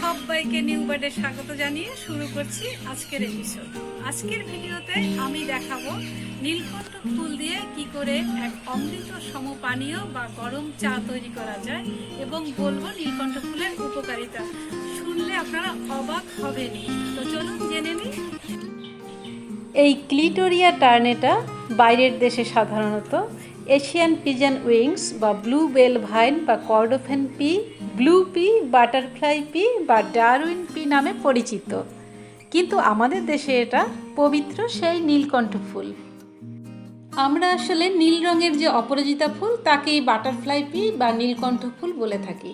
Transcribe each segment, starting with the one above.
সবাইকে নিউ বার্ডে স্বাগত জানিয়ে শুরু করছি আজকের এপিসোড। আজকের ভিডিওতে আমি দেখাবো নীলকণ্ঠ ফুল দিয়ে কি করে এক অমৃত সম পানীয় বা গরম চা তৈরি করা যায় এবং বলবো নীলকণ্ঠ ফুলের উপকারিতা। শুনলে আপনারা অবাক হবেনই। তো চলুন জেনে নিই। এই ক্লিটোরিয়া টার্নেটা বাইরের দেশে সাধারণত এশিয়ান পিজন উইংস বা ব্লু বেল ভাইন বা Kordofan pea, blue pea, butterfly pea বা ডারউইন পি নামে পরিচিত, কিন্তু আমাদের দেশে এটা পবিত্র সেই নীলকণ্ঠ ফুল। আমরা আসলে নীল রঙের যে অপরাজিতা ফুল তাকেই বাটারফ্লাই পি বা নীলকণ্ঠ ফুল বলে থাকি।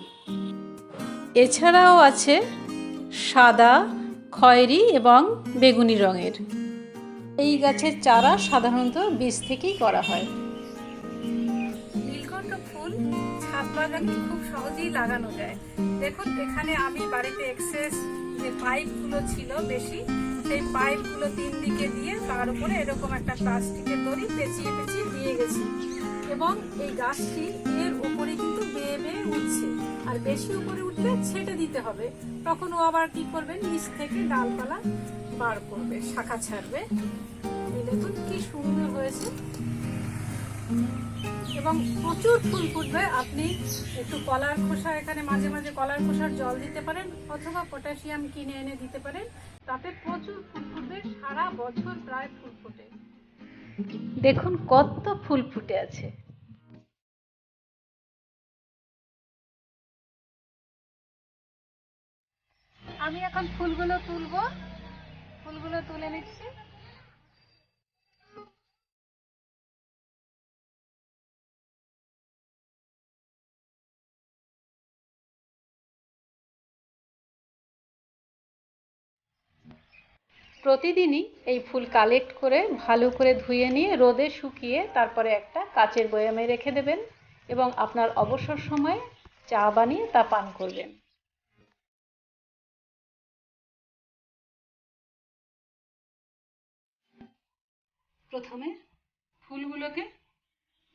এছাড়াও আছে সাদা, খয়েরি এবং বেগুনি রঙের। এই গাছের চারা সাধারণত বীজ থেকেই করা হয়। নীলকণ্ঠ ফুল ছাদ বাগানে খুব সহজেই লাগানো যায়। দেখুন, এখানে আমি বাড়িতে এক্সেস যে পাইপগুলো ছিল বেশি, সেই পাইপগুলো তিন দিকে দিয়ে তার উপরে এরকম একটা প্লাস্টিকের দড়ি পেঁচিয়ে পেঁচিয়ে দিয়ে গেছি এবং এই গাছটি এর উপরে কিন্তু বেয়ে বেয়ে উঠছে। আর বেশি উপরে উঠলে ছেটে দিতে হবে, তখন ও আবার কি করবে, নিচ থেকে ডালপালা বার করবে, শাখা ছাড়বে। এই দেখুন কি সুন্দর হয়েছে এবং প্রচুর ফুল ফুটবে। আপনি একটু কলার খোসা, এখানে মাঝে মাঝে কলার খোসার জল দিতে পারেন অথবা পটাশিয়াম কিনে এনে দিতে পারেন, তাতে প্রচুর ফুল ফুটবে। সারা বছর প্রায় ফুল ফোটে। দেখুন কত ফুল ফুটে আছে। আমি এখন ফুলগুলো তুলবো, ফুলগুলো তুলে নিচ্ছি। প্রতিদিনই এই ফুল কালেক্ট করে ভালো করে ধুয়ে নিয়ে রোদে শুকিয়ে তারপরে একটা কাচের বয়ামে রেখে দেবেন এবং আপনার অবসর সময়ে চা বানিয়ে তা পান করবেন। প্রথমে ফুলগুলোকে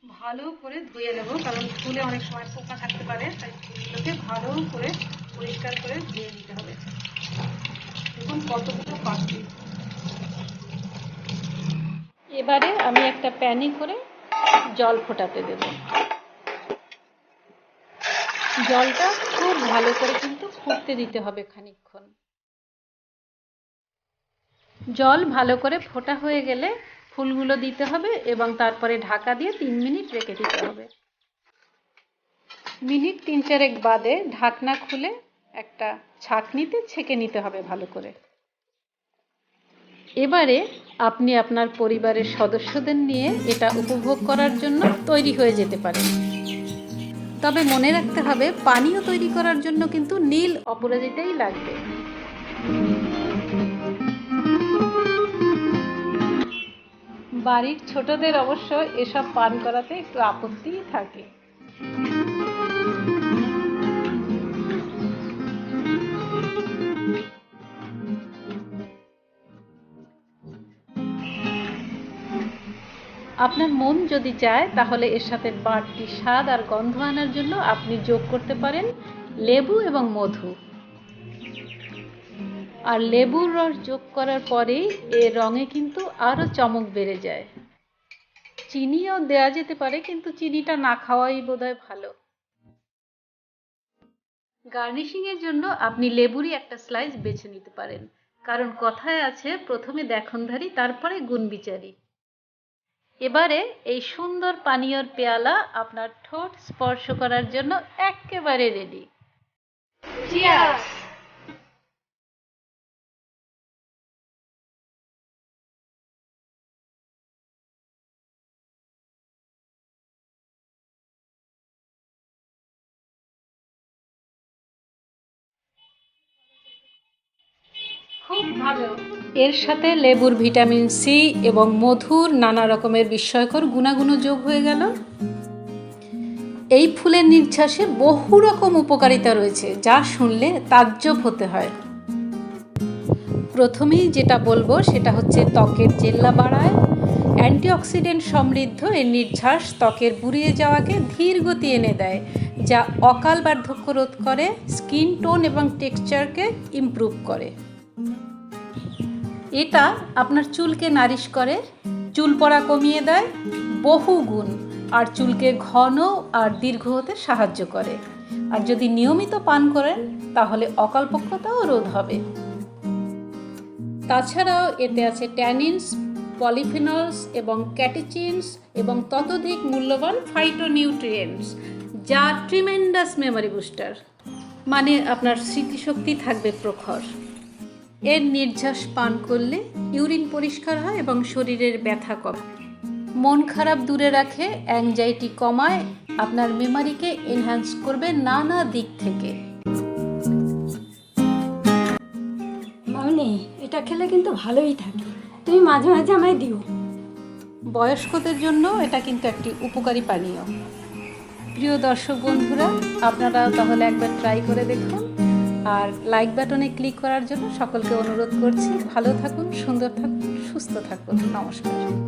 ভালো করে ধুয়ে নেব, কারণ ফুলে অনেক সময় পোকা থাকতে পারে, তাই ফুলগুলোকে ভালো করে পরিষ্কার করে ধুয়ে নিতে হবে। দেখুন কতগুলো পাখি। এবারে আমি একটা প্যানে করে জল ফোটাতে দেব। জলটা খুব ভালো করে কিন্তু ফুটতে দিতে হবে খানিকক্ষণ। জল ভালো করে ফোটা হয়ে গেলে ফুলগুলো দিতে হবে এবং তারপরে ঢাকা দিয়ে 3 মিনিট রেখে দিতে হবে। মিনিট 3-4 বাদে ঢাকনা খুলে একটা ছাঁকনিতে ছেঁকে নিতে হবে ভালো করে। এবারে আপনি আপনার পরিবারের সদস্যদের নিয়ে এটা উপভোগ করার জন্য তৈরি হয়ে যেতে পারেন। তবে মনে রাখতে হবে, পানীয় তৈরি করার জন্য কিন্তু নীল অপরাজিতাই লাগবে। বাড়ির ছোটদের অবশ্য এসব পান করাতে একটু আপত্তিই থাকে। আপনার মন যদি চায় তাহলে এর সাথে বাড়তি স্বাদ আর গন্ধ আনার জন্য আপনি যোগ করতে পারেন লেবু এবং মধু। আর লেবুর রস যোগ করার পরেই এর রঙে কিন্তু আরো চমক বেড়ে যায়। চিনিও দেয়া যেতে পারে, কিন্তু চিনিটা না খাওয়াই বোধহয় ভালো। গার্নিশিং এর জন্য আপনি লেবুরই একটা স্লাইস বেছে নিতে পারেন, কারণ কথায় আছে প্রথমে দেখনধারী তারপরে গুণবিচারী। এবারে এই সুন্দর পানীয়র পেয়ালা আপনার ঠোঁট স্পর্শ করার জন্য একেবারে রেডি। চিয়ার্স। খুব ভালো। এর সাথে লেবুর ভিটামিন সি এবং মধুর নানা রকমের বিস্ময়কর গুণাগুণও যোগ হয়ে গেল। এই ফুলের নির্যাসে বহু রকম উপকারিতা রয়েছে, যা শুনলে তাজ্জব হতে হয়। প্রথমেই যেটা বলবো সেটা হচ্ছে ত্বকের জেল্লা বাড়ায়। অ্যান্টিঅক্সিডেন্ট সমৃদ্ধ এর নির্যাস ত্বকের বুড়িয়ে যাওয়াকে ধীর গতি এনে দেয়, যা অকাল বার্ধক্য রোধ করে, স্কিন টোন এবং টেক্সচারকে ইমপ্রুভ করে। এটা আপনার চুলকে নারিশ করে, চুল পড়া কমিয়ে দেয় বহু গুণ, আর চুলকে ঘন আর দীর্ঘ হতে সাহায্য করে। আর যদি নিয়মিত পান করেন তাহলে অকালপক্কতাও রোধ হবে। তাছাড়াও এতে আছে ট্যানিনস, পলিফিনলস এবং ক্যাটেচিনস এবং ততোধিক মূল্যবান ফাইটোনিউট্রিয়েন্টস, যা ট্রিমেন্ডাস মেমোরি বুস্টার, মানে আপনার স্মৃতিশক্তি থাকবে প্রখর। এর নির্যাস পান করলে ইউরিন পরিষ্কার হয় এবং শরীরের ব্যথা কমে, মন খারাপ দূরে রাখে, অ্যাংজাইটি কমায়, আপনার মেমোরিকে এনহ্যান্স করবে নানা দিক থেকে। মামনি, এটা খেলে কিন্তু ভালোই থাকে, তুমি মাঝে মাঝে আমায় দিও। বয়স্কদের জন্য এটা কিন্তু একটি উপকারী পানীয়। প্রিয় দর্শক বন্ধুরা, আপনারা তাহলে একবার ট্রাই করে দেখুন, আর লাইক বাটনে ক্লিক করার জন্য সকলকে অনুরোধ করছি। ভালো থাকুন, সুন্দর থাকুন, সুস্থ থাকুন। নমস্কার।